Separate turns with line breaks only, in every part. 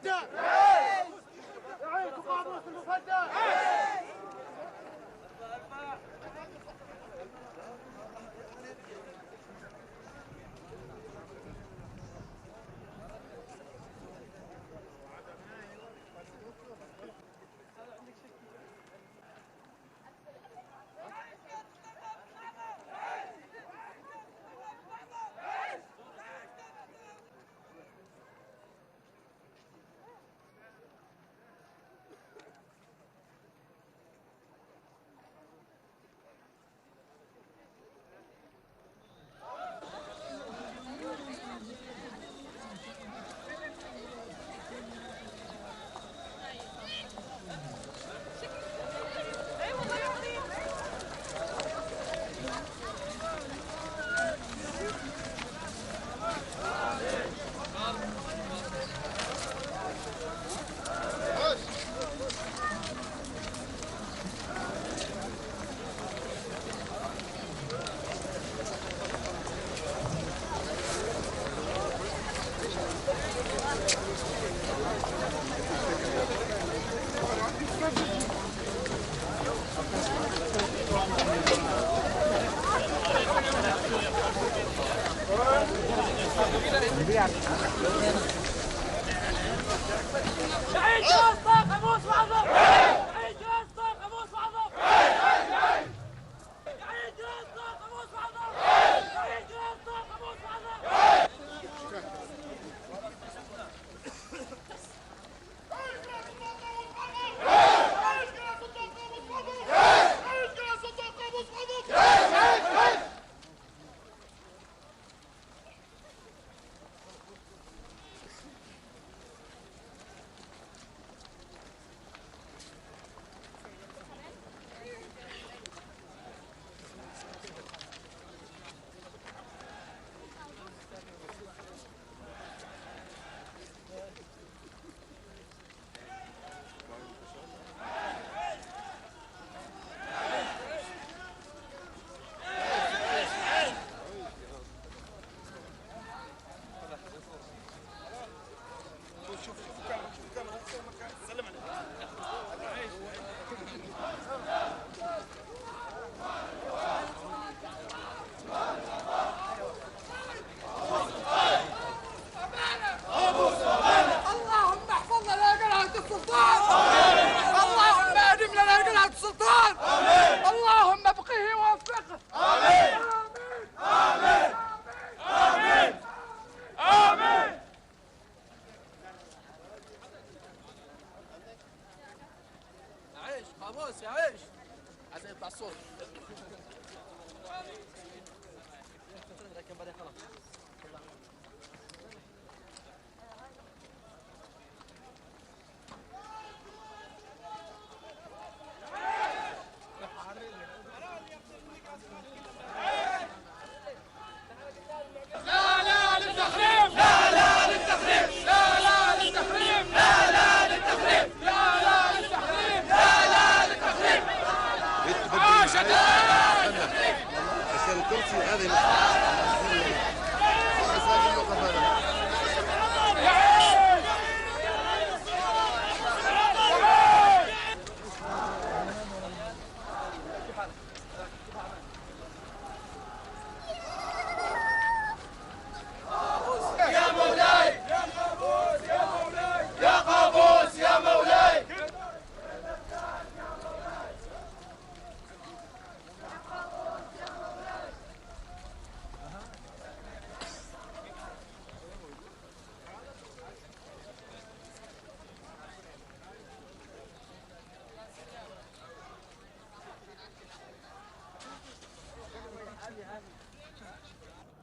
المفدى. يعينكم قاموس المفدى.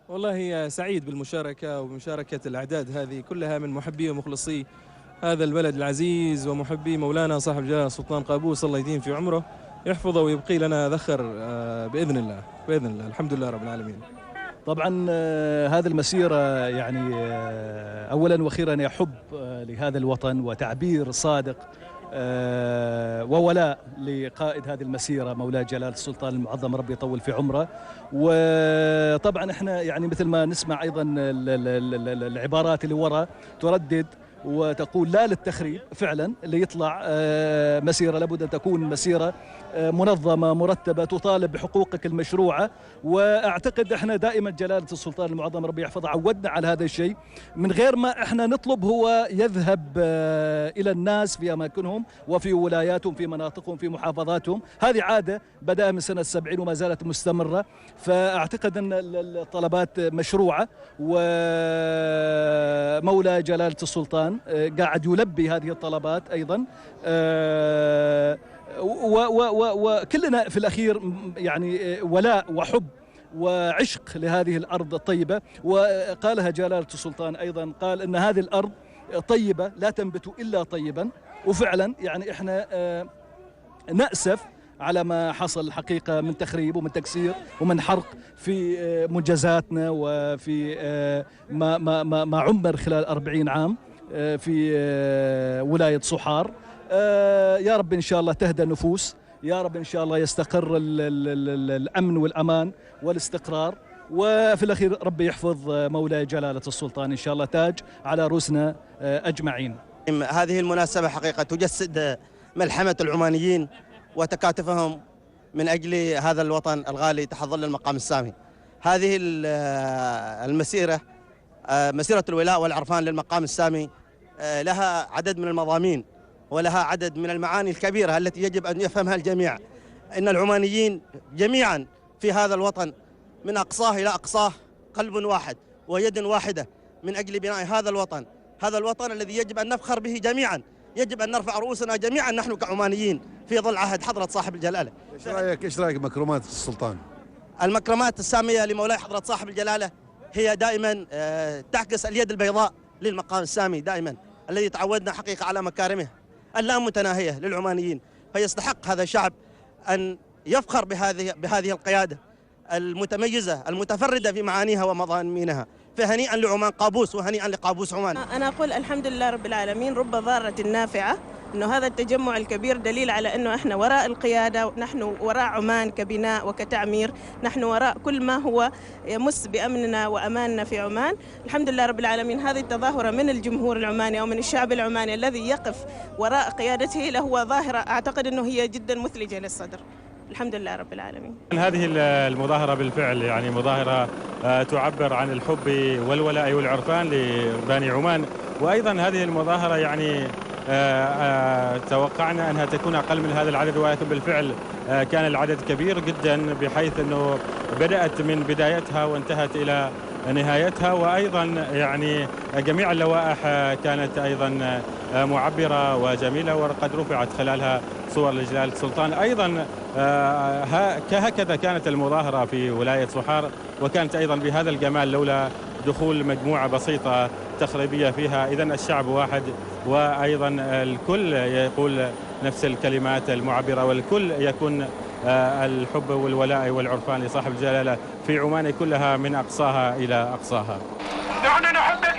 والله سعيد بالمشاركة وبمشاركة الأعداد هذه كلها من محبي ومخلصي هذا البلد العزيز ومحبي مولانا صاحب جلالة السلطان قابوس، الله يديم في عمره، يحفظه ويبقي لنا ذخر بإذن الله بإذن الله. الحمد لله رب العالمين.
طبعا هذه المسيرة يعني أولا وأخيرا يحب لهذا الوطن وتعبير صادق وولاء لقائد هذه المسيرة مولاي جلالة السلطان المعظم ربي يطول في عمره. وطبعا احنا يعني مثل ما نسمع أيضا العبارات اللي وراء تردد وتقول لا للتخريب فعلا. اللي يطلع مسيرة لابد أن تكون مسيرة منظمة مرتبة تطالب بحقوقك المشروعة. وأعتقد إحنا دائما جلالة السلطان المعظم ربي يحفظه عودنا على هذا الشيء، من غير ما إحنا نطلب هو يذهب إلى الناس في أماكنهم وفي ولاياتهم في مناطقهم في محافظاتهم. هذه عادة بدأ من سنة 70 وما زالت مستمرة. فأعتقد أن الطلبات مشروعة، ومولى جلالة السلطان قاعد يلبي هذه الطلبات أيضا. وكلنا في الأخير يعني ولاء وحب وعشق لهذه الأرض الطيبة. وقالها جلالة السلطان أيضا، قال أن هذه الأرض طيبة لا تنبت إلا طيبا. وفعلا يعني إحنا نأسف على ما حصل الحقيقة من تخريب ومن تكسير ومن حرق في منجزاتنا وفي ما عمر خلال 40 عام في ولاية صحار. يا رب إن شاء الله تهدى النفوس، يا رب إن شاء الله يستقر الأمن والأمان والاستقرار. وفي الأخير ربي يحفظ مولاي جلالة السلطان إن شاء الله تاج على رؤوسنا أجمعين.
هذه المناسبة حقيقة تجسد ملحمة العمانيين وتكاتفهم من أجل هذا الوطن الغالي تحت ظل المقام السامي. هذه المسيرة مسيرة الولاء والعرفان للمقام السامي لها عدد من المضامين ولها عدد من المعاني الكبيرة التي يجب أن يفهمها الجميع. إن العمانيين جميعا في هذا الوطن من أقصاه إلى أقصاه قلب واحد ويد واحدة من أجل بناء هذا الوطن، هذا الوطن الذي يجب أن نفخر به جميعا. يجب أن نرفع رؤوسنا جميعا نحن كعمانيين في ظل عهد حضرة صاحب الجلالة.
ايش رايك مكرمات السلطان؟
المكرمات السامية لمولاي حضرة صاحب الجلالة هي دائما تعكس اليد البيضاء للمقام السامي دائما الذي تعودنا حقيقة على مكارمه اللامتناهية للعمانيين. فيستحق هذا الشعب أن يفخر بهذه القيادة المتميزة المتفردة في معانيها ومضامينها. فهنيئا لعمان قابوس وهنيئا لقابوس عمان.
أنا أقول الحمد لله رب العالمين، رب ضارة نافعة. أنه هذا التجمع الكبير دليل على أنه إحنا وراء القيادة، نحن وراء عمان كبناء وكتعمير، نحن وراء كل ما هو يمس بأمننا وأماننا في عمان. الحمد لله رب العالمين. هذه التظاهرة من الجمهور العماني أو من الشعب العماني الذي يقف وراء قيادته له ظاهرة أعتقد أنه هي جدا مثلجة للصدر. الحمد لله رب العالمين.
هذه المظاهرة بالفعل يعني مظاهرة تعبر عن الحب والولاء والعرفان لبني عمان. وأيضا هذه المظاهرة يعني توقعنا أنها تكون أقل من هذا العدد، ولكن بالفعل كان العدد كبير جدا بحيث أنه بدأت من بدايتها وانتهت إلى نهايتها. وأيضا يعني جميع اللوائح كانت أيضا معبرة وجميلة وقد رفعت خلالها صور لجلالة السلطان. أيضا هكذا كانت المظاهرة في ولاية صحار، وكانت أيضا بهذا الجمال لولا دخول مجموعة بسيطة تخريبية فيها. إذن الشعب واحد، وأيضا الكل يقول نفس الكلمات المعبرة، والكل يكون الحب والولاء والعرفان لصاحب الجلالة في عمان كلها من أقصاها إلى أقصاها.
نحن نحب